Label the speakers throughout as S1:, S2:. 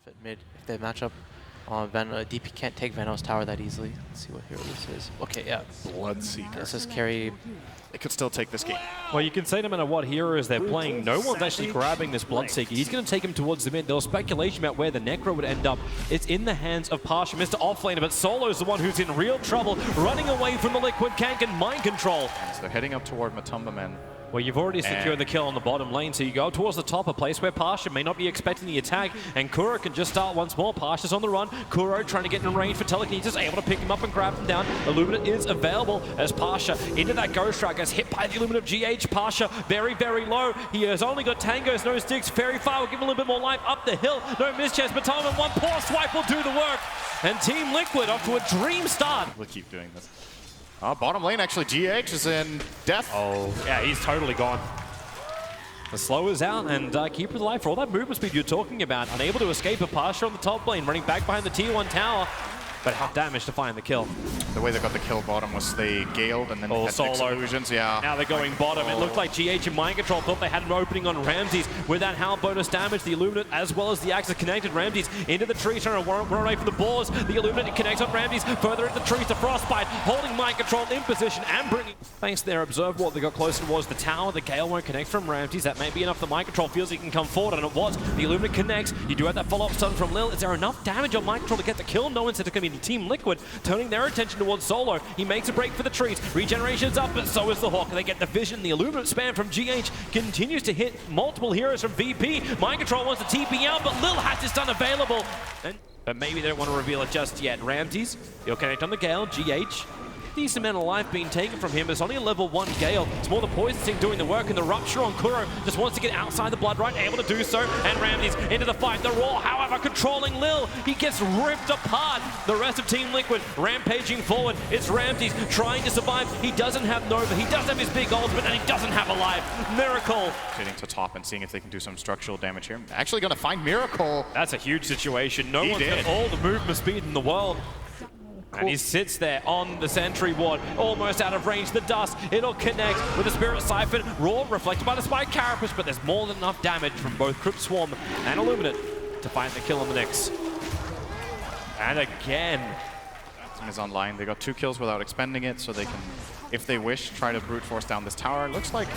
S1: fit mid if they match up on DP can't take Venom's tower that easily. Let's see what hero this is. Okay, yeah.
S2: Bloodseeker.
S1: This is carry.
S2: They could still take this game.
S3: Well, you can say no matter what heroes they're playing, no one's actually grabbing this Bloodseeker. He's going to take him towards the mid. There was speculation about where the Necro would end up. It's in the hands of Pasha, Mr. Offlaner, but Solo's the one who's in real trouble, running away from the Liquid. Can't get mind control.
S2: So they're heading up toward Matumba Men.
S3: Well, you've already secured the kill on the bottom lane, so you go towards the top, a place where Pasha may not be expecting the attack, and Kuro can just start once more. Pasha's on the run. Kuro trying to get in range for Telekinesis, able to pick him up and grab him down. Illuminate is available as Pasha into that Ghost Strike, gets hit by the Illuminate GH. Pasha very, very low. He has only got tangos, no sticks. Very far, will give him a little bit more life up the hill. No mischance, but Tom and one poor swipe will do the work. And Team Liquid off to a dream start.
S2: We'll keep doing this. Bottom lane, actually, GH is in death.
S3: Oh, yeah, he's totally gone. The slow is out, and Keeper alive for all that movement speed you're talking about. Unable to escape a Pasha on the top lane, running back behind the T1 tower. But how damage to find the kill.
S2: The way they got the kill bottom was they galed and then had
S3: solo.
S2: illusions. Yeah.
S3: Now they're going bottom. It looked like GH and Mind Control thought they had an opening on Ramses. With that Howl bonus damage, the Illuminate as well as the Axe connected Ramses into the tree, trying to run away from the boars. The Illuminate connects on Ramses further into the trees. The Frostbite holding Mind Control in position and bringing. Thanks to their Observe Ward, they got closer towards the tower. The Gale won't connect from Ramses. That may be enough. The Mind Control feels he can come forward, and it was. The Illuminate connects. You do have that follow-up stun from Lil. Is there enough damage on Mind Control to get the kill? No one said it's going to be Team Liquid. Turning their attention towards Solo. He makes a break for the trees. Regeneration's up, but so is the Hawk. They get the vision. The Illuminate spam from GH continues to hit multiple heroes from VP. Mind Control wants to TP out, but Lil has his stun available. But maybe they don't want to reveal it just yet. Ramses, he'll connect on the Gale. GH. Decent amount of life being taken from him. It's only a level 1 Gale. It's more the Poison Sting doing the work, and the Rupture on Kuro just wants to get outside the Blood Right, able to do so. And Ramses into the fight. The Roar, however, controlling Lil. He gets ripped apart. The rest of Team Liquid rampaging forward. It's Ramses trying to survive. He doesn't have Nova. He does have his big ultimate, and he doesn't have a life. Miracle.
S2: Getting to top and seeing if they can do some structural damage here. Actually going to find Miracle.
S3: That's a huge situation. No one's got all the movement speed in the world. And he sits there on the sentry ward, almost out of range. The dust, it'll connect with the Spirit Siphon. Roar reflected by the Spike Carapace, but there's more than enough damage from both Crypt Swarm and Illuminate to find the kill on the Nyx. And again.
S2: Team is online. They got 2 kills without expending it, so they can, if they wish, try to brute force down this tower. It looks like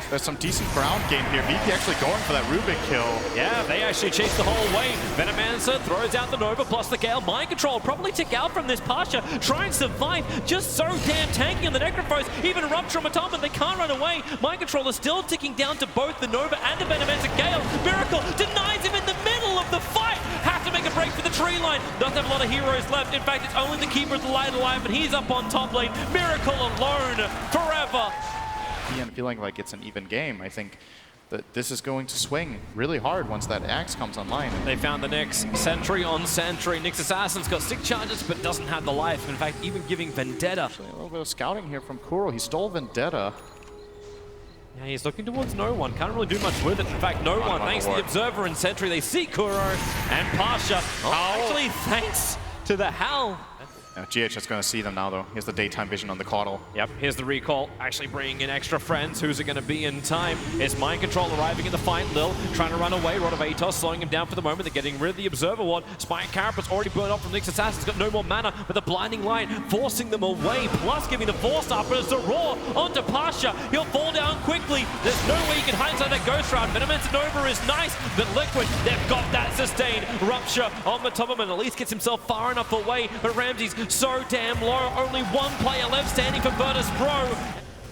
S2: there's some decent ground game here. VP actually going for that Rubik kill.
S3: Yeah, they actually chase the whole way. Venomancer throws out the Nova plus the Gale. Mind Control probably tick out from this Pasha. Try and survive. Just so damn tanky on the Necrophos. Even Rupture on Matumba, they can't run away. Mind Control is still ticking down to both the Nova and the Venomancer. Gale, Miracle denies him in the middle of the fight. Has to make a break for the tree line. Doesn't have a lot of heroes left. In fact, it's only the Keeper of the Light alive, and he's up on top lane. Miracle alone forever.
S2: And feeling like it's an even game, I think that this is going to swing really hard once that Axe comes online.
S3: They found the Nyx, sentry on sentry. Nyx Assassin's got 6 charges, but doesn't have the life. In fact, even giving Vendetta.
S2: Actually, a little bit of scouting here from Kuro. He stole Vendetta.
S3: Yeah, he's looking towards no one. Can't really do much with it. In fact, no one. Thanks to the Observer and Sentry, they see Kuro and Pasha. Actually, thanks to the Howl.
S2: GH is going to see them now, though. Here's the daytime vision on the Caudal.
S3: Yep, here's the recall. Actually bringing in extra friends. Who's it going to be in time? It's Mind Control arriving in the fight. Lil trying to run away. Rod of Atos slowing him down for the moment. They're getting rid of the Observer Ward. Spike Carapace already burned off from Nyx Assassin's got no more mana, but the Blinding Light forcing them away, plus giving the 4-star, but it's a Roar onto Pasha. He'll fall down quickly. There's no way you can hide inside that Ghost Round. Venomancer Nova is nice, but Liquid, they've got that sustained. Rupture on Matumba, at least gets himself far enough away, but Ramses so damn low. Only 1 player left standing for Virtus.Pro.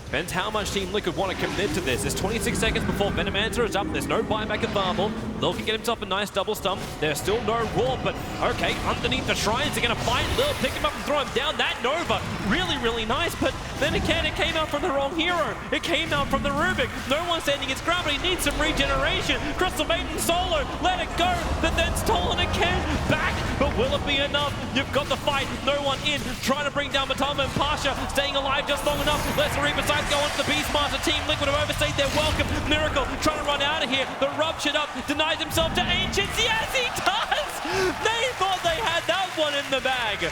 S3: Depends how much Team Liquid want to commit to this. There's 26 seconds before Venomancer is up. There's no buyback available. Lil can get himself a nice double stump. There's still no Roar, but okay, underneath the shrines, they're going to find Lil, pick him up and throw him down. That Nova, really, really nice, but then again, it came out from the wrong hero. It came out from the Rubik. No one's standing its ground, but he needs some regeneration. Crystal Maiden solo, let it go, but then stolen again. Back, but will it be enough? You've got the fight, no one in. Trying to bring down Matumba and Pasha, staying alive just long enough. Let's Reaper side go on to the Beastmaster. Team Liquid have overstayed their welcome. Miracle trying to run out of here. The Ruptured up, denies himself to Ancients. Yes, he does! They thought they had that one in the bag,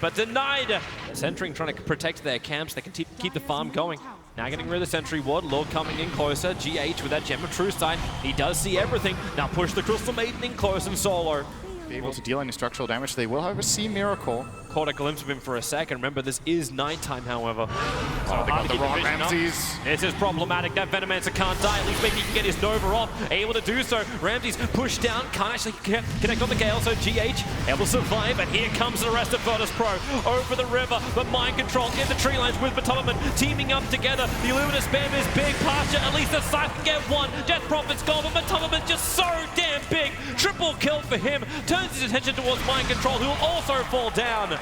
S3: but denied. Centering trying to protect their camps. They can keep the farm going. Now getting rid of the sentry ward. Lil coming in closer. GH with that Gem of True Sight. He does see everything. Now push the Crystal Maiden in close and solo.
S2: Be able to deal any structural damage. They will, however, see Miracle.
S3: Caught a glimpse of him for a second. Remember, this is nighttime, however.
S2: Oh, they got the wrong Ramses.
S3: This is problematic. That Venomancer can't die. At least maybe he can get his Nova off. Able to do so. Ramses pushed down. Can't actually connect on the Gale. So GH able to survive. And here comes the rest of Virtus.Pro over the river. But mind control in the tree lines with Batoman teaming up together. The Illuminous spam is big. Pasture, at least the Scythe can get one. Death Prophet's gone, but Batoman just so damn big. Triple kill for him. Turns his attention towards mind control, who will also fall down.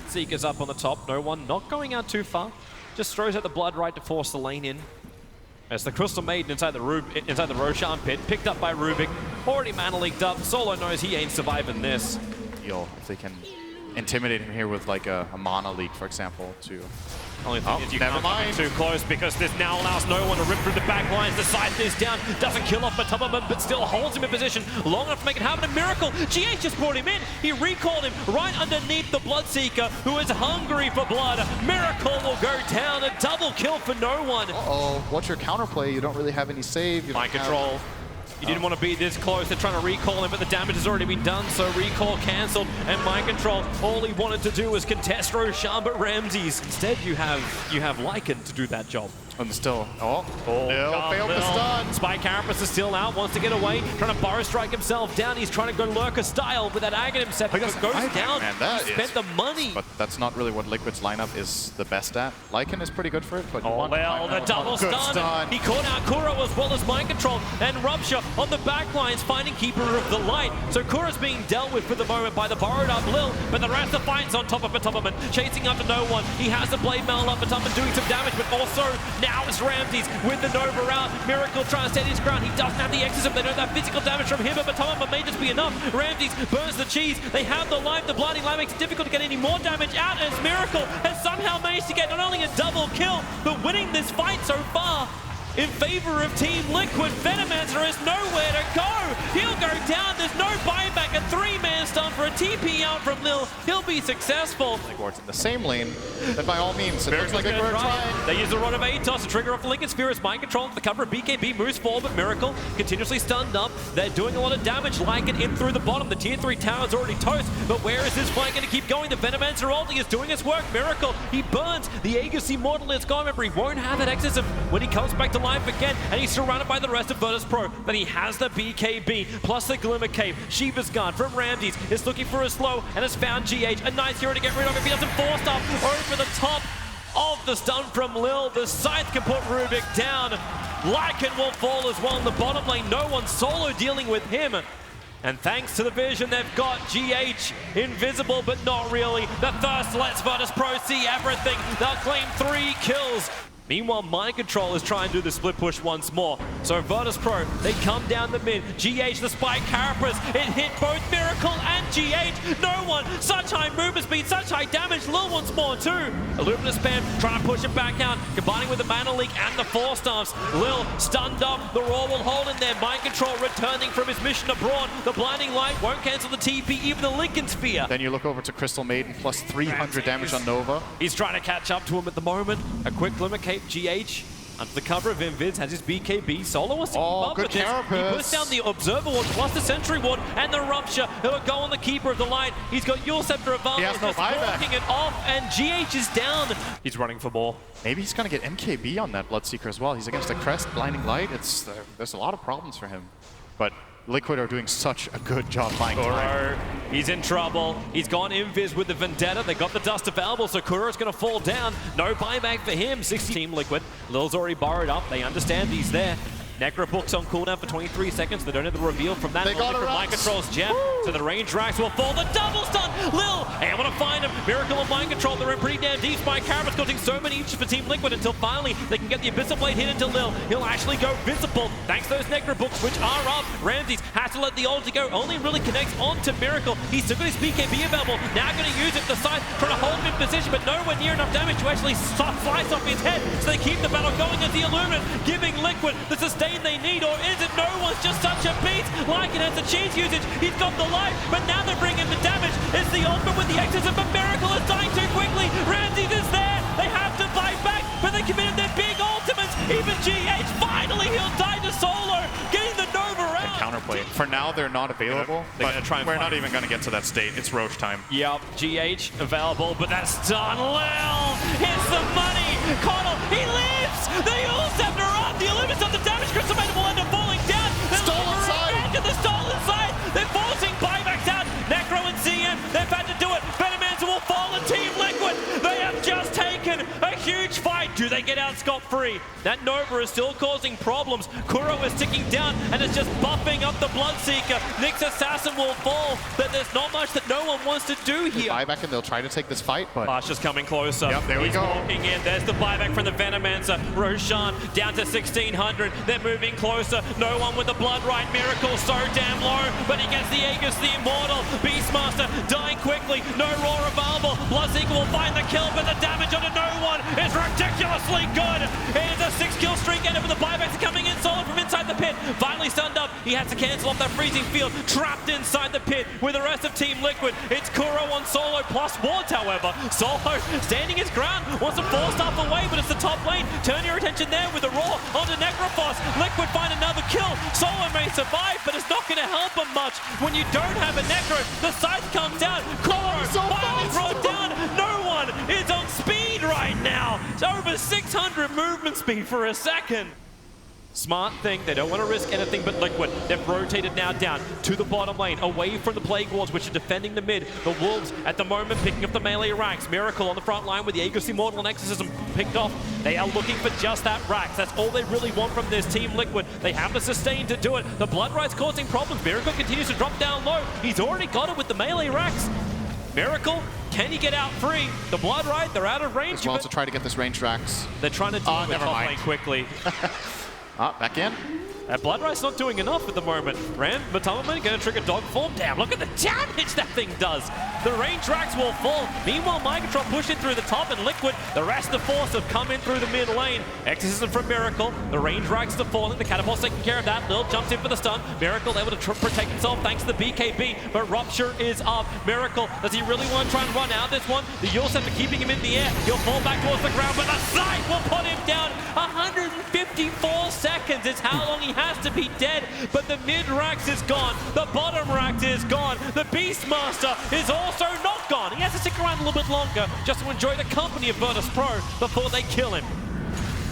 S3: Seeker's up on the top, no one not going out too far. Just throws out the blood right to force the lane in. As the Crystal Maiden inside the Roshan pit, picked up by Rubik, already mana leaked up. Solo knows he ain't surviving this.
S2: Yo, if they can intimidate him here with like a mana leak, for example, to...
S3: Only thing is you can't come too close because this now allows no one to rip through the back lines. The Scythe is down, doesn't kill off Batoman, but still holds him in position long enough to make it happen. A miracle. GH just brought him in. He recalled him right underneath the Bloodseeker, who is hungry for blood. Miracle will go down. A double kill for no one.
S2: Uh-oh, what's your counterplay? You don't really have any save.
S3: Mind control. You didn't want to be this close. They're trying to recall him, but the damage has already been done, so recall cancelled. And mind control, all he wanted to do was contest Roshan, but Ramses. Instead, you have Lycan to do that job.
S2: And still, failed the stun.
S3: Spike Carapace is still out, wants to get away, trying to burrow strike himself down. He's trying to go Lurker style with that Aghanim set, but goes down.
S2: Man,
S3: he spent the money.
S2: But that's not really what Liquid's lineup is the best at. Lycan is pretty good for it, but
S3: the double stun. He caught out Kuro as well as mind control, and Rupture on the back lines finding Keeper of the Light. So Kuro's being dealt with for the moment by the borrowed up Lil, but the rest of the fight's on top of Batoman, chasing after no one. He has the blade mail up, Batoman doing some damage, but also now it's Ramses with the Nova out. Miracle trying to stand his ground. He doesn't have the exorcism. They don't have physical damage from him, but Batoman may just be enough. Ramses burns the cheese. They have the life. The blinding light makes it difficult to get any more damage out, as Miracle has somehow managed to get not only a double kill, but winning this fight so far. In favor of Team Liquid, Venomancer has nowhere to go. He'll go down. There's no buyback. A three-man stun for a TP out from Lil. He'll be successful.
S2: Liquid's in the same lane, then by all means, it looks like they're trying.
S3: They use the Rod of Atos to trigger off the Lincoln Sphere as mind control. The cover of BKB moves forward, but Miracle continuously stunned up. They're doing a lot of damage, like it in through the bottom. The tier 3 tower's already toast, but where is this fight going to keep going? The Venomancer ulti is doing its work. Miracle, he burns. The Aegis Immortal is gone. Remember, he won't have that exorcism when he comes back to life again, and he's surrounded by the rest of Virtus.Pro. But he has the BKB plus the Glimmer Cape. Shiva's Guard from Ramses is looking for a slow and has found GH. A nice hero to get rid of if he doesn't force up over the top of the stun from Lil. The Scythe can put Rubik down. Lycan will fall as well in the bottom lane. No one solo dealing with him. And thanks to the vision, they've got GH invisible, but not really. The first lets Virtus.Pro see everything. They'll claim 3 kills. Meanwhile, mind control is trying to do the split push once more. So Virtus.Pro, they come down the mid. GH, the Spike Carapace, it hit both Miracle and GH. No one, such high movement speed, such high damage. Lil wants more too. Illuminous spam, trying to push him back out, combining with the mana leak and the force stance. Lil stunned up, the Raw will hold in there. Mind control returning from his mission abroad. The blinding light won't cancel the TP, even the Lincoln Sphere.
S2: Then you look over to Crystal Maiden, plus 300 damage on Nova.
S3: He's trying to catch up to him at the moment. A quick Glimmer Cape. GH, under the cover of Invids, has his BKB. Solo wants to keep up with this. He puts down the Observer Ward plus the Sentry Ward and the Rupture. It'll go on the Keeper of the Light. He's got Yule Scepter Advantage.
S2: He has no buyback.
S3: Walking it off, and GH is down. He's running for more.
S2: Maybe he's going to get MKB on that Bloodseeker as well. He's against a Crest, Blinding Light. There's a lot of problems for him. But Liquid are doing such a good job buying time.
S3: He's in trouble. He's gone invis with the Vendetta. They got the Dust available, so Kuro's going to fall down. No buyback for him. 60 Team Liquid. Lil's already borrowed up. They understand he's there. Necrobook's on cooldown for 23 seconds. They don't have the reveal from that.
S2: They got
S3: from Mind Control's gem. So the range racks will fall. The double stun! Lil able to find him. Miracle and Mind Control. They're in pretty damn deep. Spike Carapace causing so many inches for Team Liquid until finally they can get the Abyssal Blade hit into Lil. He'll actually go visible thanks to those Necrobooks, which are up. Ramses has to let the ulti go. Only really connects onto Miracle. He's still got his BKB available. Now going to use it. The side trying to hold him in position, but nowhere near enough damage to actually slice off his head. So they keep the battle going as the Illuminate, giving Liquid the sustain they need. Or is it? No one's just such a beast. Lycan has the cheese usage. He's got the life, but now they're bringing the damage. It's the ultimate with the exorcism, but Miracle is dying too quickly. Ramses is there. They have to fight back, but they committed their big
S2: For now, they're not available,
S3: They're
S2: but
S3: gonna try and
S2: we're
S3: fight.
S2: not even going to get to that state. It's Roche time.
S3: Yep, GH available, but that's done. Lil hits the money. Connell, he lives. The Ul Scepter up. The Illumin's of the damage. Crystal Maiden will end up falling down.
S2: Stolen side.
S3: To the stolen side. They're forcing buybacks out. Necro and CM, they've had to do it. Venomancer will fall and Team Liquid. They have just taken a huge fight. Do they get out scot-free? That Nova is still causing problems. Kuro is ticking down and is just buffing up the Bloodseeker. Nyx Assassin will fall, but there's not much that no one wants to do here.
S2: Buyback and they'll try to take this fight, but
S3: Pasha's coming closer.
S2: Yep, there we
S3: He's
S2: go.
S3: walking in. There's the buyback from the Venomancer. Roshan down to 1600. They're moving closer. No one with the blood right. Miracle so damn low, but he gets the Aegis, the Immortal. Beastmaster dying quickly. No Roar available. Bloodseeker will find the kill, but the damage onto no one is ridiculously good. It is a 6-kill streak, and with the buybacks coming in solid from inside the pit. Finally stunned up. He has to cancel off that freezing field. Trapped inside the pit with the rest of Team Liquid. It's Kuro on Solo plus wards, however. Solo standing his ground. Wants to force stuff away, but it's the top lane. Turn your attention there with the Roar onto Necrophos. Liquid find another kill. Solo may survive, but it's not going to help him much when you don't have a Necro. The scythe comes out. Kuro finally brought down. No one is on speed right now. It's over 600 movement speed for a second. Smart thing, they don't want to risk anything but Liquid. They've rotated now down to the bottom lane, away from the Plague Wards, which are defending the mid. The Wolves, at the moment, picking up the melee ranks. Miracle on the front line with the Aegis Immortal and Exorcism picked off. They are looking for just that Rax. That's all they really want from this Team Liquid. They have the sustain to do it. The Blood Right's causing problems. Miracle continues to drop down low. He's already got it with the melee Rax. Miracle, can he get out free? The Blood Right, they're out of range.
S2: as well to try to get this range Rax.
S3: They're trying to deal with
S2: never
S3: top
S2: mind.
S3: lane quickly.
S2: Back in.
S3: Blood Right's not doing enough at the moment. Rand, Matamaman going to trigger dog form. Damn, look at the damage that thing does. The range racks will fall. Meanwhile, Megatron pushing through the top and Liquid. The rest of the force have come in through the mid lane. Exorcism from Miracle. The range racks are falling. The Catapult's taking care of that. Lil jumps in for the stun. Miracle able to protect himself thanks to the BKB, but Rupture is up. Miracle, does he really want to try and run out this one? The Ul Scepter keeping him in the air. He'll fall back towards the ground, but the scythe will put him down. 154 seconds is how long he has to be dead, but the mid racks is gone. The bottom racks is gone. The Beastmaster is also not gone. He has to stick around a little bit longer just to enjoy the company of Virtus.Pro before they kill him.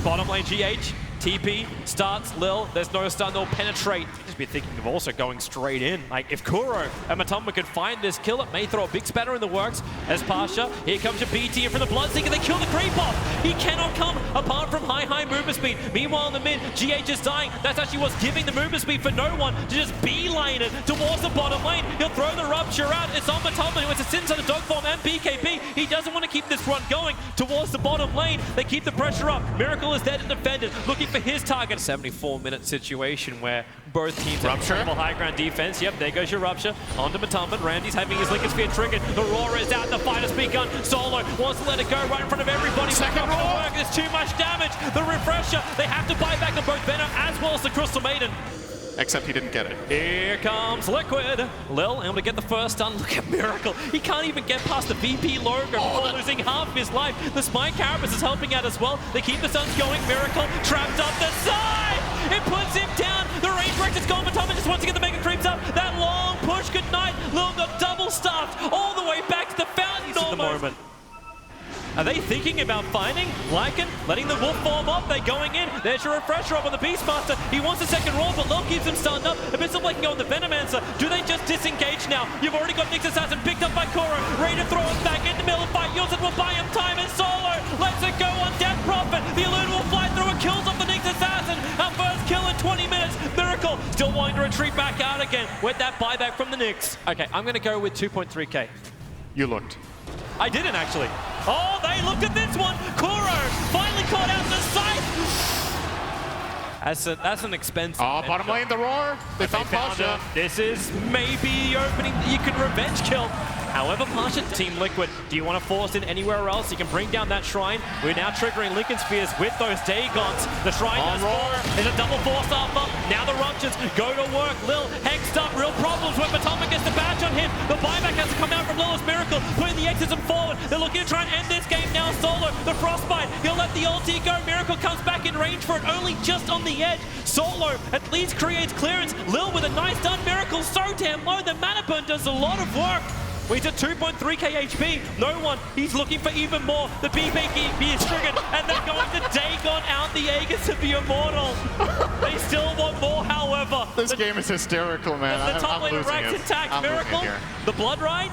S3: Bottom lane GH. TP starts Lil, there's no stun, they'll penetrate. Just be thinking of also going straight in. Like, if Kuro and Matamba could find this kill, it may throw a big spatter in the works. As Pasha, here comes your BT in from the Bloodseeker, they kill the creep off. He cannot come apart from high movement speed. Meanwhile in the mid, GH is dying. That's actually what's giving the movement speed for no one to just beeline it towards the bottom lane. He'll throw the Rupture out. It's on Matamba who has to sit inside the dog form and BKB. He doesn't want to keep this run going towards the bottom lane. They keep the pressure up. Miracle is there to defend it, looking for his target. 74-minute situation where both teams have incredible high ground defense. Yep, there goes your Rupture. Onto Matamba. Randy's having his Lincoln Sphere triggered. The Roar is out. The fight has begun. Solo wants to let it go right in front of everybody.
S2: Second Roar.
S3: There's too much damage. The Refresher. They have to buy back on both Venom as well as the Crystal Maiden.
S2: Except he didn't get it.
S3: Here comes Liquid. Lil able to get the first stun. Look at Miracle. He can't even get past the VP logo before losing half of his life. The Spine Carapace is helping out as well. They keep the stuns going. Miracle trapped up the side. It puts him down. The range break is gone. Matama just wants to get the Mega Creeps up. That long push. Good night. Lil got double stuffed all the way back to the fountain at the moment. Are they thinking about finding Lycan, letting the Wolf form up? They're going in. There's your Refresher up on the Beastmaster. He wants a second roll, but Lil keeps him stunned up. Abyssal Blade can go on the Venomancer. Do they just disengage now? You've already got Nyx Assassin picked up by Kuro. Ready to throw him back in the middle of the fight. Yulzin will buy him time, and Solo lets it go on Death Prophet. The Elude will fly through and kills off the Nyx Assassin. Our first kill in 20 minutes. Miracle still wanting to retreat back out again with that buyback from the Nyx. Okay, I'm going to go with 2.3k.
S2: You looked.
S3: I didn't actually. Oh, they looked at this one. Kuro finally caught out the sight. That's an expensive.
S2: Oh, bottom lane, the Roar. They found Pasha.
S3: This is maybe the opening that you can revenge kill. However, Pasha, Team Liquid, do you want to force in anywhere else? You can bring down that Shrine. We're now triggering Lincoln Spheres with those Dagons. The Shrine does Roar. There's a double force up. Now the Ruptures go to work. Lil hexed up. Real problems when Matoma gets the badge on him. The buyback has to come out from Lil course, Miracle putting the exorcism forward. They're looking to try and end this game now. Solo, the Frostbite, he'll let the ulti go. Miracle comes back in range for it, only just on the edge. Solo at least creates clearance. Lil with a nice stun. Miracle so damn low. The mana burn does a lot of work. Well, he's at 2.3k HP. No one. He's looking for even more. The BBB is triggered, and they're going to Dagon out the Aegis to be immortal. They still want more, however.
S2: This game is hysterical, man.
S3: The top laner Rax intact. Miracle, the Blood Ride.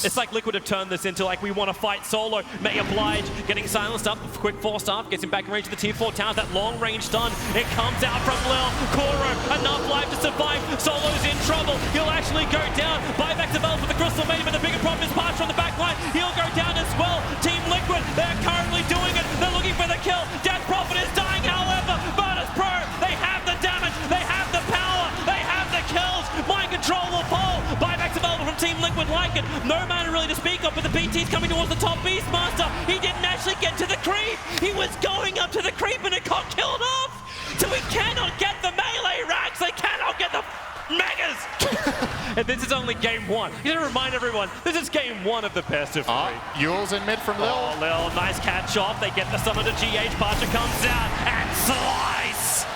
S3: It's like Liquid have turned this into like we want to fight Solo. May oblige, getting silenced up. Quick force staff gets him back in range of the tier 4 towers. That long range stun. It comes out from Lil. Kuro, enough life to survive. Solo's in trouble. He'll actually go down. Buyback develops with the Crystal Maiden, but the bigger problem is Parcher on the back line. He'll go down as well. Team Liquid, they're currently doing it. They're looking for the kill. Death Prophet is dying, however. Virtus.Pro, they have the damage. They have the power. They have the kills. Mind control will fall. Buyback development from Team Liquid like it. No mana really to speak of, but the BT's coming towards the top. Beastmaster, he didn't actually get to the creep. He was going up to the creep and it got killed off. So we cannot get the melee racks. They cannot get the megas. And this is only game 1. You gotta remind everyone, this is game 1 of the best of 3.
S2: Yule's in mid from Lil.
S3: Oh, Lil, nice catch off. They get the summon to GH. Parcher comes out and slice.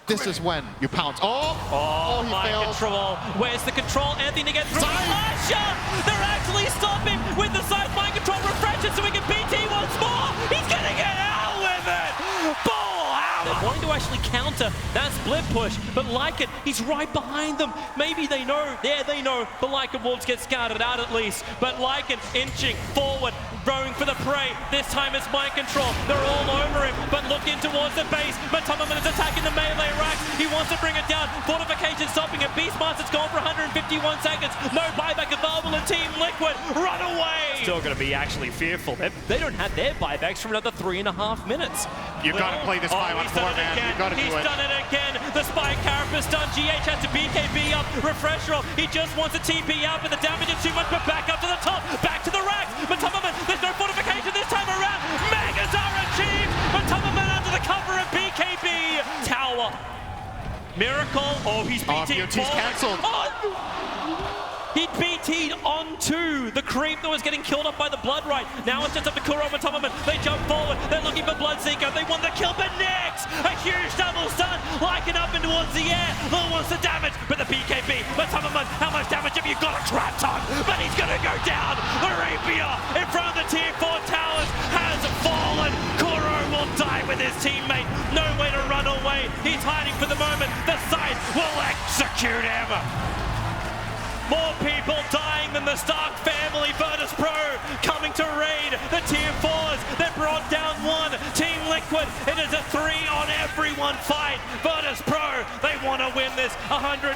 S2: This is when you pounce. Oh, he
S3: my
S2: fails.
S3: control. Where's the control? Anthony to get through. Asha! They're actually stopping with the side mind control refreshes so we can BT once more. He's gonna get out with it. Ball hammer. They're wanting to actually counter that split push, but like it, he's right behind them. Maybe they know. Yeah, they know. The Lycan Wolves get scouted out at least. But Lycan inching forward, going for the prey. This time it's mind control. They're all over him, but looking towards the base. Matomaman is attacking the melee racks. He wants to bring it down. Fortification stopping it. Beastmaster's gone for 151 seconds. No buyback available in Team Liquid. Run away! Still going to be actually fearful. They don't have their buybacks for another 3.5 minutes.
S2: You've got to play this 5-on-4, man. You've got to do it.
S3: He's done it again. The Spike Carapace done. GH has to BKB up. Refresh roll. He just wants to TP out, but the damage is too much. But back up to the top. Back to the racks. Matomaman, there's no fortification this time around. Megas are achieved. Matomaman under the cover of BKB. Tower. Miracle. Oh, he's BT'd.
S2: He's cancelled.
S3: He BT'd onto the creep that was getting killed up by the Blood Rite. Now it's just up to Kuro and Tobi. They jump forward. They're looking for Bloodseeker. They want the kill, but next, a huge double stun. Lycan up and towards the air. Lil wants the damage, but the BKB. But Tobi, how much damage have you got? A trap ton, but he's going to go down. The Rapier in front of the tier 4 towers has fallen. Kuro will die with his teammate. No way to run away. He's hiding for the moment. The side will execute him. More people dying than the Stark family. Virtus.Pro coming to raid the tier 4s. They brought down 1. Team Liquid, it is a 3-on-everyone fight. Virtus.Pro, they want to win this. 102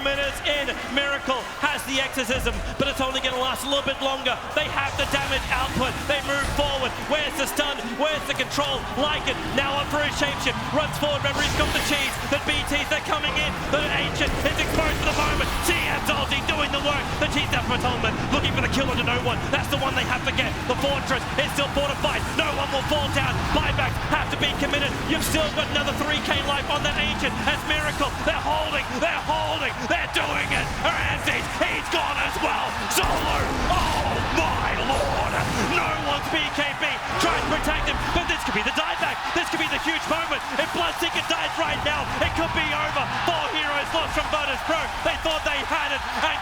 S3: minutes in. Miracle has the exorcism, but it's only going to last a little bit longer. They have the damage output. They move forward. Where's the stun? Where's the control? Lycan now up for his shapeshift. Runs forward. Memory's got the cheese. The BTs, they're coming in. The Ancient is exposed for the moment. TM's ulti doing the work. The Chief Death Atonement looking for the kill onto no one. That's the one they have to get. The fortress is still fortified. No one will fall down. Buybacks have to be committed. You've still got another 3k life on that Ancient. As Miracle, they're holding, they're doing it. Ramses, he's gone as well. Solo, oh my lord. No one's BKB. Try to protect him, but this could be the dieback. This could be the huge moment. If Bloodseeker dies right now, it could be over. 4 heroes lost from Virtus.Pro. They thought they had it, and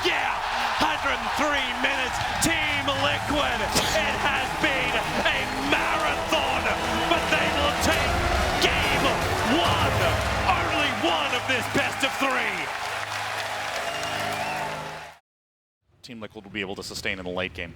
S3: yeah, 103 minutes. Team Liquid, it has been a marathon, but they will take game 1. Only 1 of this best of 3.
S2: Team Liquid will be able to sustain in the late game.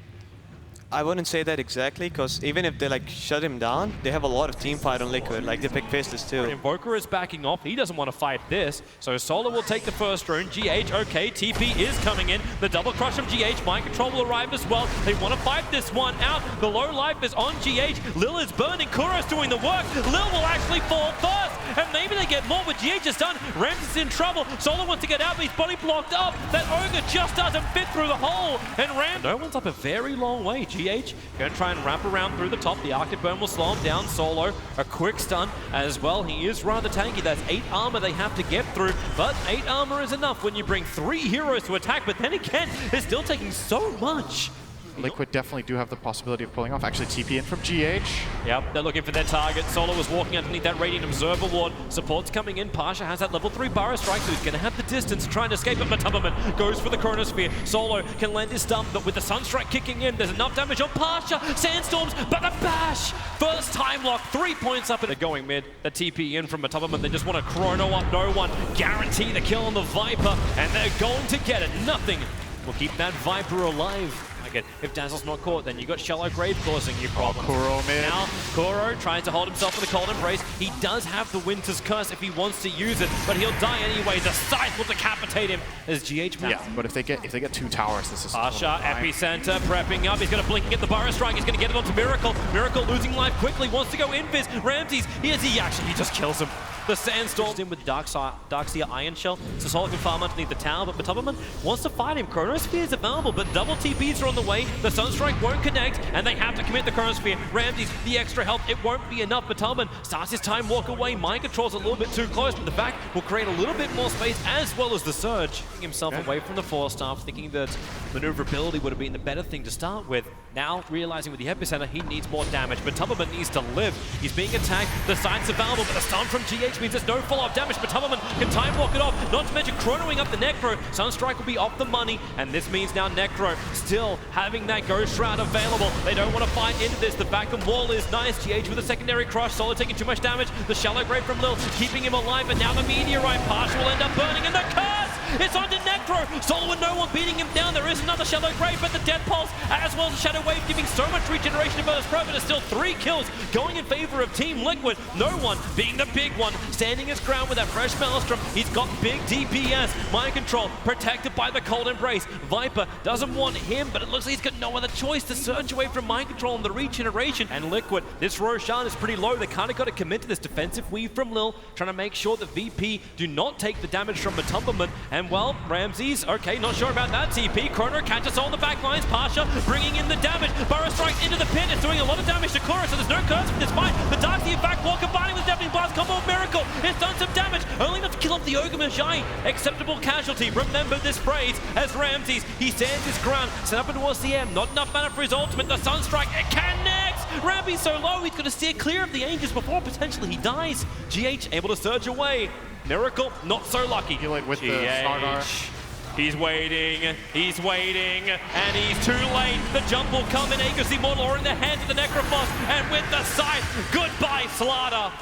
S4: I wouldn't say that exactly, because even if they like shut him down, they have a lot of team fight on Liquid, like they pick Pistis too.
S3: Invoker is backing off. He doesn't want to fight this, so Solo will take the first rune. GH, okay, TP is coming in. The double crush from GH, mind control will arrive as well. They want to fight this one out. The low life is on GH. Lil is burning. Kuro's doing the work. Lil will actually fall first. and maybe they get more. What GH has done, Ramsey's in trouble. Solo wants to get out, but he's body blocked up. That Ogre just doesn't fit through the hole, and no one's up a very long way. GH going to try and wrap around through the top. The Arctic Burn will slow him down. Solo, a quick stun as well. He is rather tanky. That's 8 armor they have to get through, but 8 armor is enough when you bring 3 heroes to attack. But then again, they're still taking so much.
S2: Liquid definitely do have the possibility of pulling off. Actually, TP in from GH.
S3: Yep, they're looking for their target. Solo was walking underneath that Radiant Observer Ward. Support's coming in. Pasha has that level 3 Burrow Strike, so he's going to have the distance trying to escape. But Matubberman goes for the Chronosphere. Solo can land his stun, but with the Sunstrike kicking in, there's enough damage on Pasha. Sandstorms, but the bash! First time lock, 3 points up. They're going mid. The TP in from Matubberman. They just want to chrono up no one. Guarantee the kill on the Viper, and they're going to get it. Nothing will keep that Viper alive. If Dazzle's not caught, then you got Shallow Grave causing you problems.
S2: Kuro mid.
S3: Now, Kuro trying to hold himself in the Cold Embrace. He does have the Winter's Curse if he wants to use it, but he'll die anyway. The Scythe will decapitate him as GH moves.
S2: Yeah, but if they get 2 towers, this is
S3: Pasha, Epicenter, prepping up. He's going to blink and get the Burrow Strike. He's going to get it onto Miracle. Miracle losing life quickly, wants to go Invis. Ramses, he just kills him. The Sandstorm in with Darkseer Iron Shell, so Solo can farm underneath the tower, but Matubberman wants to fight him. Chronosphere is available, but double TPs are on the way. The Sunstrike won't connect, and they have to commit the Chronosphere. Ramses, the extra health, it won't be enough. Matubberman starts his time walk away. Mind control's a little bit too close, but the back will create a little bit more space as well as the Surge. Himself away from the Force Staff, thinking that maneuverability would have been the better thing to start with. Now, realizing with the Epicenter, he needs more damage. Matubberman needs to live. He's being attacked. The Scythe's available, but the stun from GH means there's no follow-up damage. Matubberman can time walk it off, not to mention chronoing up the Necro. Sunstrike will be off the money, and this means now Necro still having that Ghost Shroud available. They don't want to fight into this. The back and wall is nice. GH with a secondary crush. Solo taking too much damage. The Shallow Grave from Lil keeping him alive, but now the Meteorite Pasha will end up burning, and the curse! It's onto Necro! Solo with no one beating him down. There is another Shallow Grave, but the Death Pulse, as well as the Shadow Wave, giving so much regeneration to Virtus.Pro, but it's still 3 kills going in favor of Team Liquid. No one being the big one, standing his ground with that fresh Maelstrom. He's got big DPS. Mind control, protected by the Cold Embrace. Viper doesn't want him, but it looks like he's got no other choice to surge away from mind control and the regeneration. And Liquid, this Roshan is pretty low. They kind of got to commit to this defensive weave from Lil, trying to make sure that VP do not take the damage from Matubberman. And well, Ramses, okay, not sure about that TP. Chrono catches all the back lines. Pasha bringing in the damage. Burrow Strike into the pit. It's doing a lot of damage to Kuro, so there's no curse for this fight. The Darkseer back wall combining with Deafening Blast combo of Miracle. It's done some damage, only enough to kill off the Ogre Magi. Acceptable casualty. Remember this phrase as Ramses, he stands his ground, set up towards the M. Not enough mana for his ultimate. The Sunstrike, it connects! Ramses so low, he's going to steer clear of the Angels before potentially he dies. GH able to surge away. Miracle, not so lucky.
S2: With the Sardar.
S3: He's waiting, and he's too late. The jump will come in. Aegis Immortal or in the hands of the Necrophos, and with the Scythe, goodbye Slaughter.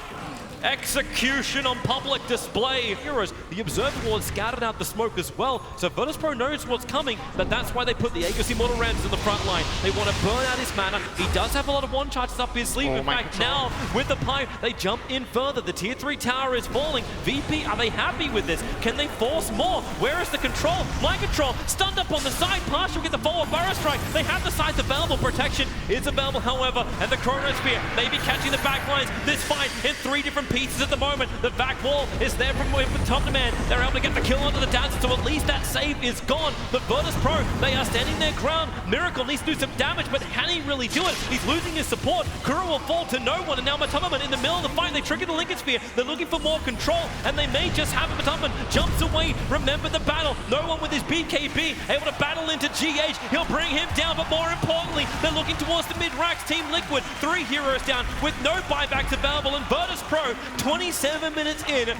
S3: Execution on public display. Heroes, the Observer Ward scattered out the smoke as well, so Virtus.Pro knows what's coming, but that's why they put the Aegis Immortal Rams in the front line. They want to burn out his mana. He does have a lot of one charges up his sleeve. In fact, now with the pipe, they jump in further. The tier 3 tower is falling. VP, are they happy with this? Can they force more? Where is the control? Mind control, stunned up on the side. Pasha will get the follow-up Burrow Strike. They have the sides available. Protection is available, however, and the Chronosphere may be catching the back lines. This fight in 3 different pieces at the moment. The back wall is there from top to man. They're able to get the kill onto the Dazzle, so at least that save is gone. But Virtus.Pro, they are standing their ground. Miracle needs to do some damage, but can he really do it? He's losing his support. Kuro will fall to no one, and now Matubberman in the middle of the fight. They trigger the Lincoln Sphere. They're looking for more control, and they may just have it. Matubberman jumps away. Remember the battle. No one with his BKB able to battle into GH. He'll bring him down, but more importantly, they're looking towards the mid-racks. Team Liquid, 3 heroes down with no buybacks available, and Virtus.Pro, 27 minutes in.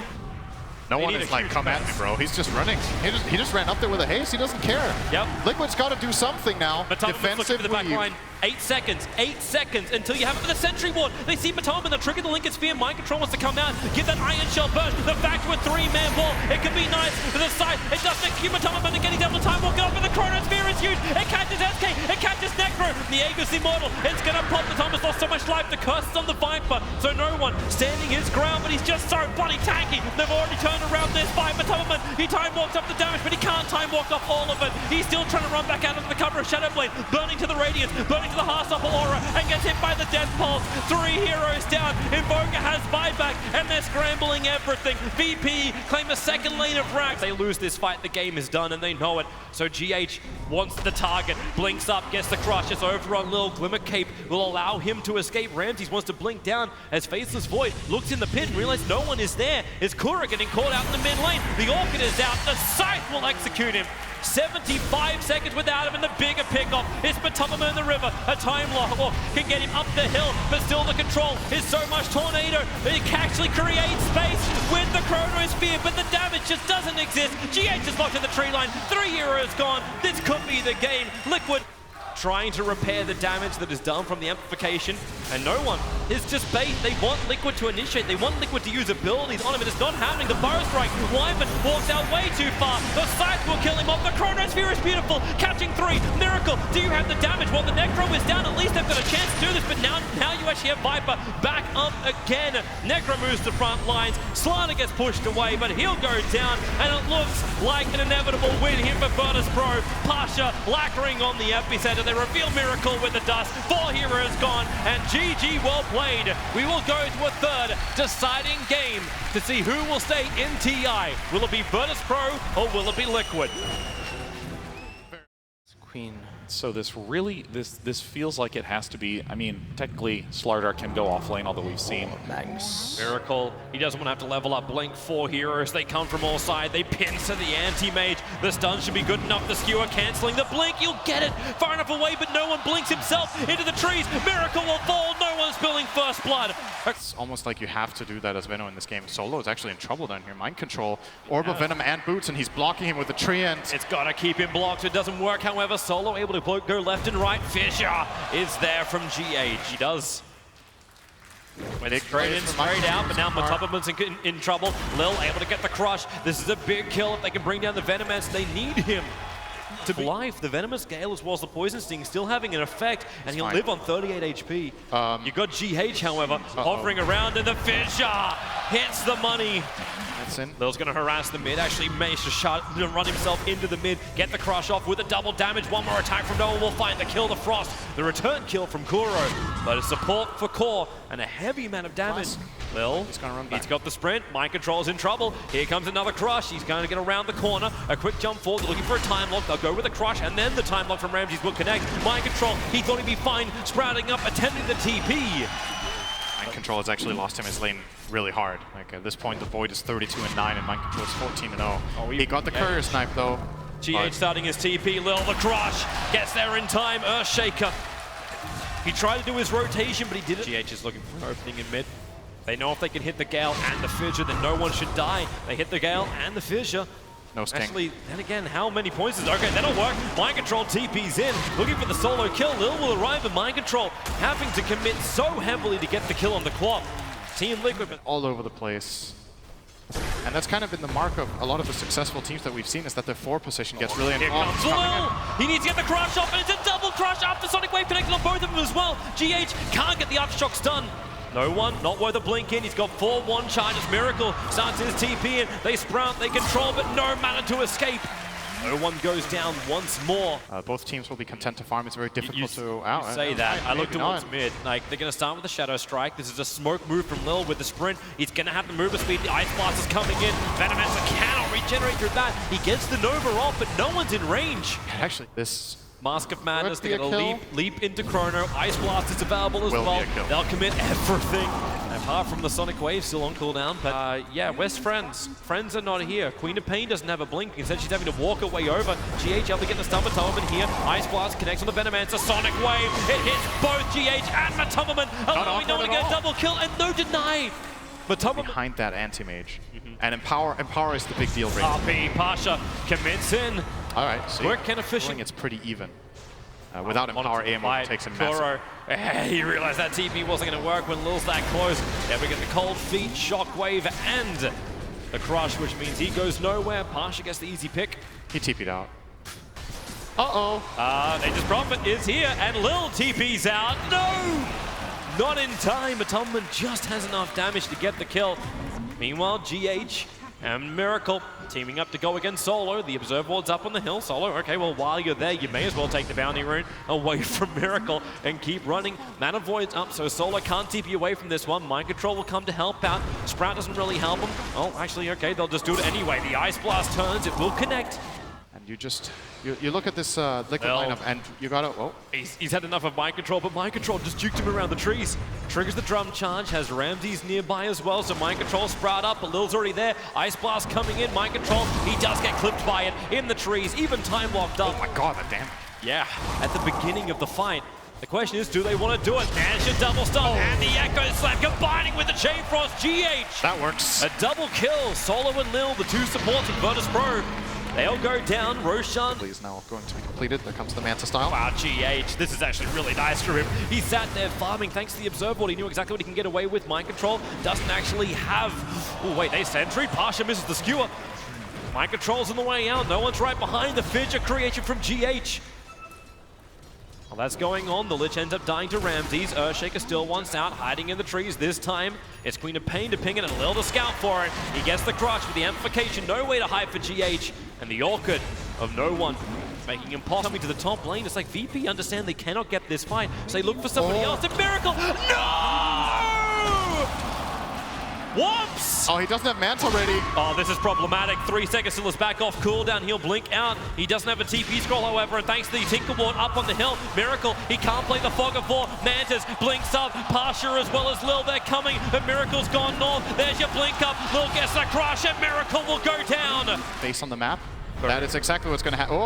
S2: No one is like, come at me, bro. He's just running. He just ran up there with a haste. He doesn't care.
S3: Yep.
S2: Liquid's got to do something now.
S3: Defensive the back line. 8 seconds until you have it for the Sentry Ward. They see Matubberman, they'll trigger the Lincoln Sphere. Mind control wants to come out, give that Iron Shell burst. The back to a 3-man wall. It could be nice for the side. It doesn't keep Matubberman getting double time walking off, but the Chronosphere is huge. It catches SK, it catches Necro. Niego's immortal. It's gonna pop. The Thomas lost so much life. The curse is on the Viper, so no one standing his ground, but he's just so bloody tanky. They've already turned around this Viper. Tubberman, he time walks up the damage, but he can't time walk off all of it. He's still trying to run back out of the cover of Shadowblade, burning to the Radiance, burning to the Heartstopper Aura, and gets hit by the Death Pulse. 3 heroes down. Invoker has buyback, and they're scrambling everything. VP claim a second lane of Rax. They lose this fight, the game is done, and they know it. So GH wants the target, blinks up, gets the crush. It's over on Lil. Glimmer Cape will allow him to escape. Ramses wants to blink down as Faceless Void looks in the pit and realizes no one is there. Is Kura getting caught out in the mid lane? The Orchid is out. The Scythe will execute him. 75 seconds without him, and the bigger pickoff is Matubama in the river. A time lock can get him up the hill, but still the control is so much Tornado. It can actually create space with the Chronosphere, but the damage just doesn't exist. GH is locked in the tree line. 3 heroes gone. This could be the game. Liquid trying to repair the damage that is done from the amplification, and no one is just bait. They want Liquid to initiate, they want Liquid to use abilities on him, and it's not happening. The Burrow Strike, Wyvern walks out way too far. The Scythe will kill him off. The Chronosphere is beautiful, catching 3. Miracle, do you have the damage? Well, the Necro is down. At least they've got a chance to do this, but now you actually have Viper back up again. Necro moves to front lines. Slana gets pushed away, but he'll go down, and it looks like an inevitable win here for Virtus.Pro. Pasha lacquering on the epicenter. They reveal Miracle with the dust. 4 heroes gone, and GG well played. We will go to a third deciding game to see who will stay in TI. Will it be Virtus.Pro or will it be Liquid?
S1: Queen.
S5: So this really, this feels like it has to be, I mean, technically Slardar can go off lane, although we've seen
S1: Magnus.
S3: Miracle, he doesn't want to have to level up. Blink 4 heroes, they come from all sides. They pin to the anti-mage. The stun should be good enough. The skewer cancelling. The blink, you'll get it. Far enough away, but no one blinks himself into the trees. Miracle will fall. No one's spilling first blood.
S2: It's almost like you have to do that as Venom in this game. Solo is actually in trouble down here. Mind control, Orb of Venom and Boots, and he's blocking him with the tree end.
S3: It's got to keep him blocked. It doesn't work, however. Solo able to go left and right. Fisher is there from GH. He does. When it's straight in, straight out, but now Matubbaman's in trouble. Lil able to get the crush. This is a big kill if they can bring down the Venomance. They need him to be alive. The Venomous Gale as well as the Poison Sting still having an effect, and he'll live on 38 HP. You got GH, however, hovering around, and the Fisher hits the money.
S2: That's in.
S3: Lil's going to harass the mid, actually managed to run himself into the mid, get the crush off with a double damage. One more attack from Noah will find the kill, the Frost. The return kill from Kuro, but a support for Core and a heavy amount of damage. Lil, he's got the sprint. Mind control's in trouble. Here comes another crush. He's going to get around the corner. A quick jump forward. They're looking for a time lock. They'll go with a crush, and then the time lock from Ramses will connect. Mind control, he thought he'd be fine. Sprouting up, attempting the TP.
S2: Mind control has actually lost him his lane really hard. Like at this point, the Void is 32-9, and Mind control is 14-0. Oh, he got the courier snipe though.
S3: GH starting his TP. Lil, the crush gets there in time. Earthshaker. He tried to do his rotation, but he didn't. GH is looking for an opening in mid. They know if they can hit the Gale and the Fissure, then no one should die. They hit the Gale and the Fissure.
S2: No sting.
S3: Actually, then again, how many points is okay? That'll work. Mind control TP's in, looking for the solo kill. Lil will arrive at Mind control, having to commit so heavily to get the kill on the clock. Team Liquid
S2: all over the place. And that's kind of been the mark of a lot of the successful teams that we've seen, is that their 4 position gets really involved.
S3: Here comes Lil! He needs to get the crush off, and it's a double crush after Sonic Wave connected on both of them as well. GH can't get the Aftershock stun. No one, not worth a blink in. He's got 4-1 charges. Miracle starts his TP in. They sprout, they control, but no mana to escape. No one goes down once more.
S2: Both teams will be content to farm. It's very difficult to
S3: You say that. I look towards mid. Like, they're going to start with the Shadow Strike. This is a smoke move from Lil with the sprint. He's going to have the mover speed. The Ice Blast is coming in. Venomancer cannot regenerate through that. He gets the Nova off, but no one's in range.
S2: Actually, this
S3: Mask of Madness, they're going to leap into Chrono. Ice Blast is available as well. They'll commit everything. Apart from the Sonic Wave still on cooldown. But yeah, where's Friends? Friends are not here. Queen of Pain doesn't have a blink. Instead, she's having to walk her way over. GH able to get the stun Matubbaman here. Ice Blast connects on the Venomancer. Sonic Wave. It hits both GH and Matubbaman, allowing no one to get a double kill and no deny. Matubbaman
S2: behind that anti-mage. And Empower is the big deal right now.
S3: RP, Pasha commits in.
S2: All right, so
S3: quick and efficient.
S2: It's pretty even. Without Empower, AMO takes him massive.
S3: He realized that TP wasn't going to work when Lil's that close. Then we get the Cold Feet, Shockwave, and the Crush, which means he goes nowhere. Pasha gets the easy pick.
S2: He TP'd out.
S3: Nature's Prophet is here, and Lil TP's out. No! Not in time. Atonement just has enough damage to get the kill. Meanwhile, GH and Miracle teaming up to go against Solo. The Observer Ward's up on the hill. Solo, okay, well, while you're there, you may as well take the bounty rune away from Miracle and keep running. Mana Void's up, so Solo can't TP away from this one. Mind Control will come to help out. Sprout doesn't really help him. Oh, actually, okay, they'll just do it anyway. The Ice Blast turns, it will connect.
S2: And you look at this Liquid lineup, and you gotta,
S3: He's had enough of Mind Control, but Mind Control just juked him around the trees. Triggers the drum charge, has Ramses nearby as well, so Mind Control Sprout up, but Lil's already there. Ice Blast coming in, Mind Control, he does get clipped by it in the trees, even time locked up.
S2: Oh my god, that damage.
S3: Yeah, at the beginning of the fight. The question is, do they want to do it? There's your double stun, and the Echo Slam combining with the Chain Frost. GH!
S2: That works.
S3: A double kill, Solo and Lil, the two supports of Virtus.Pro. They'll go down. Roshan
S2: is now going to be completed. There comes the Manta style.
S3: Wow, GH. This is actually really nice for him. He sat there farming thanks to the Observer Ward. He knew exactly what he can get away with. Mind Control doesn't actually have... Oh, wait, they sentry. Pasha misses the skewer. Mind Control's on the way out. No one's right behind the Fidget creation from GH. Well, that's going on. The Lich ends up dying to Ramses. Earthshaker still wants out, hiding in the trees. This time, it's Queen of Pain to ping it and Lil to scout for it. He gets the crush with the amplification. No way to hide for GH. And the Orchid of no one, making impossible. Coming to the top lane. It's like VP understand they cannot get this fight, so they look for somebody else. A Miracle! No! Whoops!
S2: Oh, he doesn't have Manta ready.
S3: Oh, this is problematic. 3 seconds till it's back off cooldown. He'll blink out. He doesn't have a TP scroll, however, and thanks to the Tinker Ward up on the hill. Miracle, he can't play the Fog of War. Mantas blinks up. Pasha as well as Lil, they're coming. The Miracle's gone north. There's your blink up. Lil gets the crush, and Miracle will go down.
S2: Based on the map, that is exactly what's going to happen.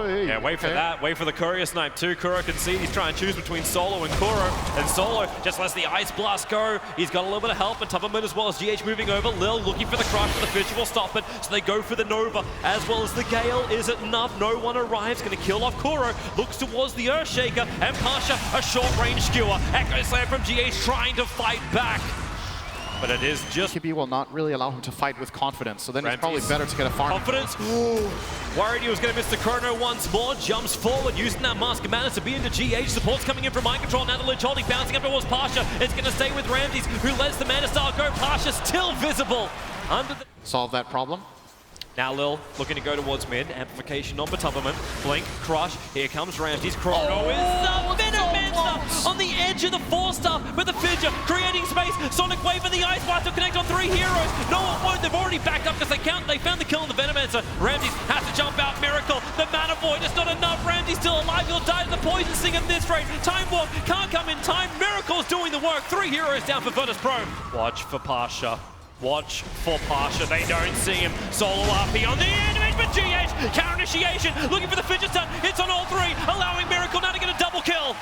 S2: Hey.
S3: Yeah, wait for that. Wait for the Courier Snipe too. Kuro can see he's trying to choose between Solo and Kuro. And Solo just lets the Ice Blast go. He's got a little bit of help on top of him as well as GH moving over. Lil looking for the crush, but the Fidget will stop it. So they go for the Nova as well as the Gale. Is it enough? No one arrives. Going to kill off Kuro. Looks towards the Earthshaker. And Pasha, a short-range skewer. Echo Slam from GH trying to fight back. But it is just...
S2: KB will not really allow him to fight with confidence, so then it's probably better to get a farm.
S3: Confidence? Ooh. Worried he was going to miss the chrono once more. Jumps forward, using that Mask of Mana to be into GH. Support's coming in from Mind Control. Now the Lich holding, bouncing up towards Pasha. It's going to stay with Ramses, who lets the Mana Style go. Pasha still visible under the...
S2: Solve that problem.
S3: Now Lil looking to go towards mid. Amplification on top of him. Blink, crush. Here comes Ramses. Chrono is up. Mansta on the edge of the 4-star with the Fidget creating space. Sonic Wave and the Ice Blast to connect on 3 heroes. No one won't. They've already backed up because they found the kill on the Venomancer. Ramses has to jump out. Miracle. The Mana Void is not enough. Ramses still alive. He'll die to the Poison Sting at this rate. Time Walk can't come in time. Miracle's doing the work. 3 heroes down for Virtus.Pro. Watch for Pasha. Watch for Pasha, they don't see him. Solo RP on the enemy, but GH, counter initiation, looking for the Fidget stun. Hits on all 3, allowing Miracle now to get a double kill.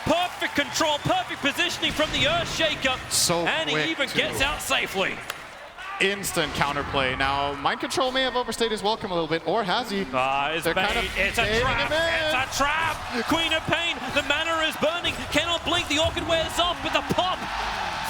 S3: Perfect control, perfect positioning from the Earthshaker. And he even gets out safely.
S2: Instant counterplay. Now, Mind Control may have overstayed his welcome a little bit, or has he?
S3: It's a trap. It's a trap. Queen of Pain. The mana is burning. Cannot blink. The Orchid wears off, but the pop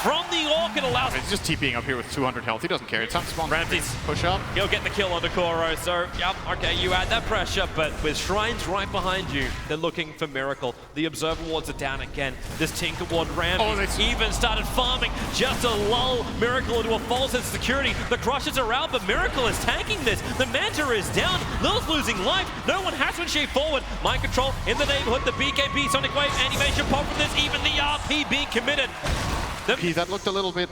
S3: from the Orchid allows...
S2: He's just TPing up here with 200 health. He doesn't care. It's time to spawn.
S3: Ramses
S2: push up.
S3: He'll get the kill onto Kuro. So, yep, okay, you add that pressure, but with Shrines right behind you, they're looking for Miracle. The Observer Wards are down again. This Tinker Ward Ramses even started farming just to lull Miracle into a false sense of security. The Crushers are out, but Miracle is tanking this. The Manta is down. Lil's losing life. No one has to shape forward. Mind Control in the neighborhood. The BKB Sonic Wave animation pop from this. Even the RP being committed.
S2: That looked a little bit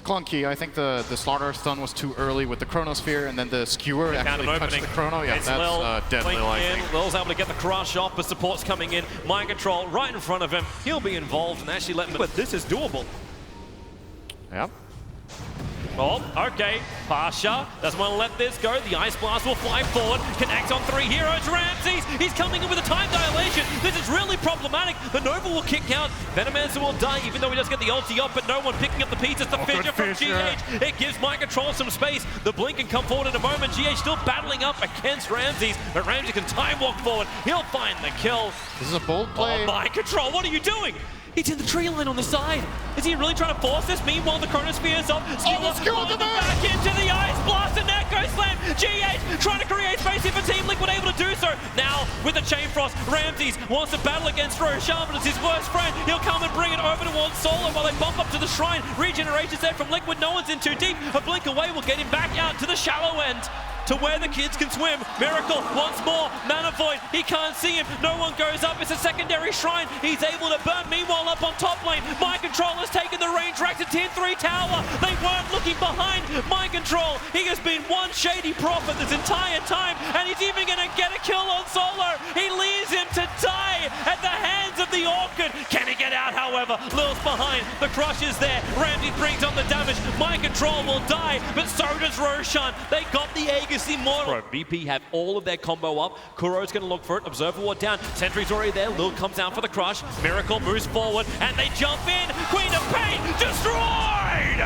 S2: clunky. I think the Slaughter stun was too early with the Chronosphere, and then the Skewer actually touched the Chrono. Yeah,
S3: it's
S2: that's dead Lil, I think.
S3: Lil's able to get the crush off, but support's coming in. Mind Control right in front of him. He'll be involved and actually let him... But this is doable.
S2: Yep.
S3: Oh, okay. Pasha doesn't want to let this go. The Ice Blast will fly forward. Connect on 3 heroes. Ramses, he's coming in with a time dilation. This is really problematic. The Nova will kick out. Venomancer will die, even though he does get the ulti up, but no one picking up the pieces. The Fidget from GH. It gives Mind Control some space. The Blink can come forward in a moment. GH still battling up against Ramses, but Ramses can time walk forward. He'll find the kill.
S2: This is a bold play.
S3: Oh, Mind Control, what are you doing? He's in the tree line on the side. Is he really trying to force this? Meanwhile, the Chronosphere is up.
S2: Skewer the
S3: back into the Ice Blast and Echo Slam. GH trying to create space here for Team Liquid, able to do so. Now, with the Chain Frost, Ramses wants to battle against Roshan, but it's his worst friend. He'll come and bring it over towards Solo while they bump up to the shrine. Regeneration's there from Liquid. No one's in too deep. A blink away will get him back out to the shallow end, to where the kids can swim. Miracle once more, Mana Void, he can't see him, no one goes up, it's a secondary shrine, he's able to burn. Meanwhile up on top lane, Mind Control has taken the range racks to tier 3 tower, they weren't looking behind Mind Control, he has been one shady prophet this entire time, and he's even gonna get a kill on Solo, he leaves him to die at the hands of the Orchid. Can he get out, however? Lil's behind, the crush is there, Ramsey brings on the damage, Mind Control will die, but so does Roshan. They got the Aegis Immortal. VP have all of their combo up, Kuro's gonna look for it, Observer Ward down, Sentry's already there, Lil comes down for the crush, Miracle moves forward, and they jump in, Queen of Pain destroyed!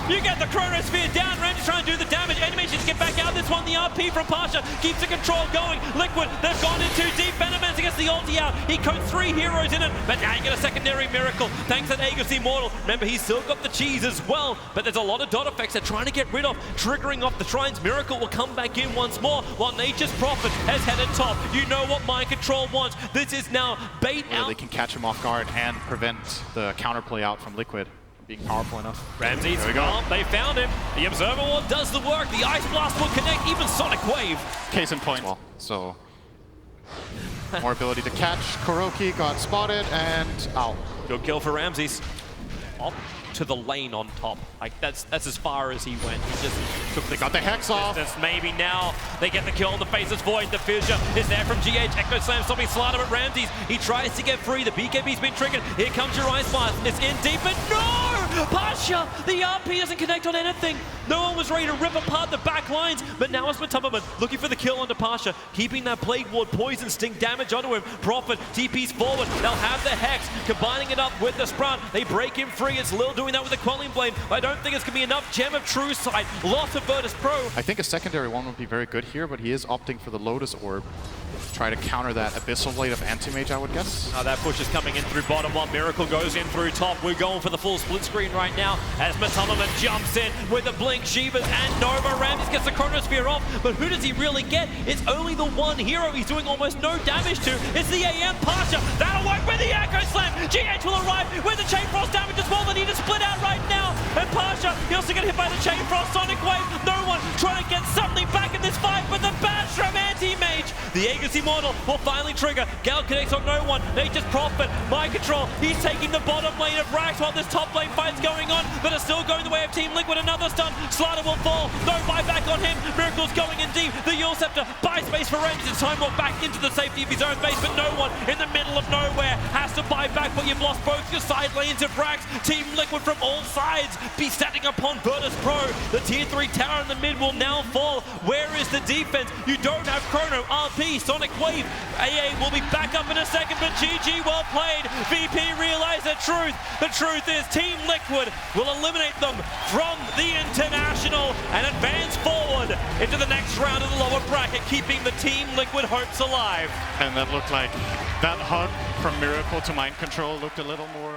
S3: You get the Chronosphere down, Ramsey trying to do the damage, Animations get back out, this one, the RP from Pasha, keeps the control going, Liquid, they've gone in too deep, Venomance gets the ulti out, he coats 3 heroes in it, but now you get a secondary Miracle, thanks to Aegis Immortal, remember he's still got the cheese as well, but there's a lot of dot effects they're trying to get rid of, triggering off the shrines, Miracle will come back in once more, while Nature's Prophet has headed top, you know what Mind Control wants, this is now bait out.
S2: They can catch him off guard and prevent the counterplay out from Liquid. Being powerful enough.
S3: Ramsey's
S2: there we go.
S3: They found him. The Observer Ward does the work. The Ice Blast will connect, even Sonic Wave.
S2: Case in point. So, more ability to catch. Kuroki got spotted and out.
S3: Good kill for Ramses. Up to the lane on top. Like that's as far as he went. He just took the
S2: got the Hex off.
S3: Maybe now they get the kill on the Faceless Void. The fissure is there from GH. Echo Slam stopping Slaughter at Ramses. He tries to get free. The BKB's been triggered. Here comes your Ice Blast. It's in deep, but no! Pasha! The RP doesn't connect on anything. No one was ready to rip apart the back lines, but now it's Matubberman looking for the kill onto Pasha, keeping that Plague Ward poison sting damage onto him. Prophet TP's forward. They'll have the Hex, combining it up with the Sprout. They break him free. It's Lil doing that with the Quelling Blade. I don't think it's going to be enough. Gem of True Sight. Lots of Virtus.Pro.
S2: I think a secondary one would be very good here, but he is opting for the Lotus Orb. Try to counter that Abyssal Blade of Anti-Mage, I would guess.
S3: That push is coming in through bottom while Miracle goes in through top. We're going for the full split screen right now as Matubberman jumps in with the Blink, Shivas and Nova. Ramses gets the Chronosphere off, but who does he really get? It's only the one hero he's doing almost no damage to. It's the AM Pasha. That'll work with the Echo Slam. GH will arrive with the Chain Frost damage as well. They need to split out right now. And Pasha, he also get hit by the Chain Frost Sonic Wave. No one trying to get something back in this fight, but the bash from Anti-Mage. The Aegis Immortal will finally trigger. Gal connects on no one. Nature's Prophet, Mind Control. He's taking the bottom lane of Rax while this top lane fight's going on, but it's still going the way of Team Liquid. Another stun. Slaughter will fall. No buyback on him. Miracle's going in deep. The Yule Scepter buys space for Ramses. It's time to walk back into the safety of his own base, but no one in the middle of nowhere has to buy back, but you've lost both your side lanes of Rax. Team Liquid from all sides be standing upon Virtus.Pro. The tier 3 tower in the mid will now fall. Where is the defense? You don't have Chrono, RP, Sonic Wave. AA will be back up in a second, but GG, well played. VP realized the truth. The truth is Team Liquid will eliminate them from the International and advance forward into the next round of the lower bracket, keeping the Team Liquid hopes alive.
S2: And that looked like that hug from Miracle to Mind Control looked a little more...